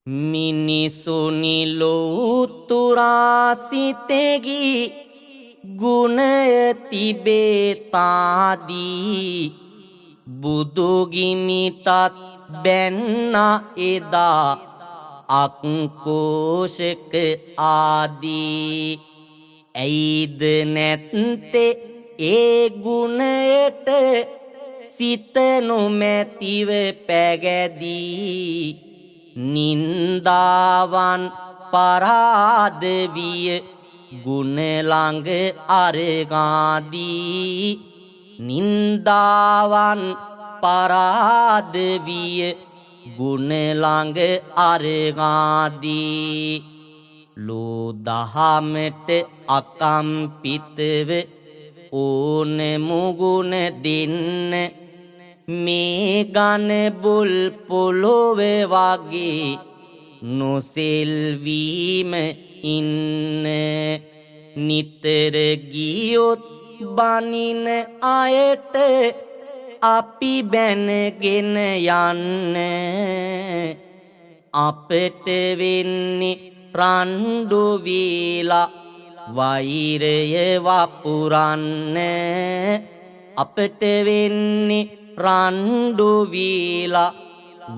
මිනිසුනි ලෝතුරාසිතෙගි ගුණය තිබේතාදී බුදුගිමිටත් බැන්න එදා අක්කෝෂක ආදී ඇයිද නැත්තේ ඒ ගුණයට සිත නොමැතිව පැගැදී නින්දාවන් පරාද විය ගුණ ළඟ අරගාදී නින්දාවන් පරාද විය ගුණ ළඟ අරගාදී ලෝ දහමට අකම්පිතව ඕන මුගුණ දෙන්න මේ ගන බුල් පොළොව වගේ නොසෙල්වීම ඉන්න නිතර ගියොත් බනින අයට අපි බැනගෙන යන්න අපට වෙන්නේ රණ්ඩු වීලා වෛරය වපුරන්න අපට වෙන්නේ රණ්ඩු වීලා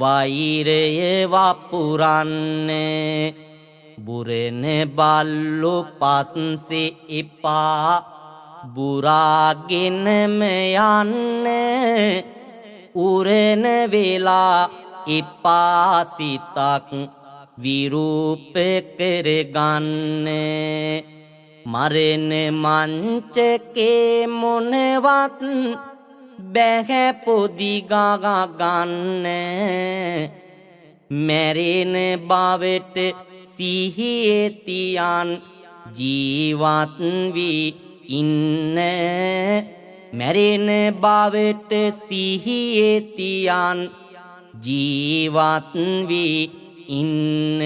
වෛරය වපුරන්න බුරෙන බල්ලු පස්සේ එපා බුරාගෙනම යන්න උරෙන වෙලා එපා සිතක් විරූප කරගන්න මරණ මංචකේ මොනවත් බැහැ පොදි ගා ගන්න මැරෙන බවට සිහියේ තියන් ජීවත් වී ඉන්න මැරෙන බවට සිහියේ තියන් ජීවත් වී ඉන්න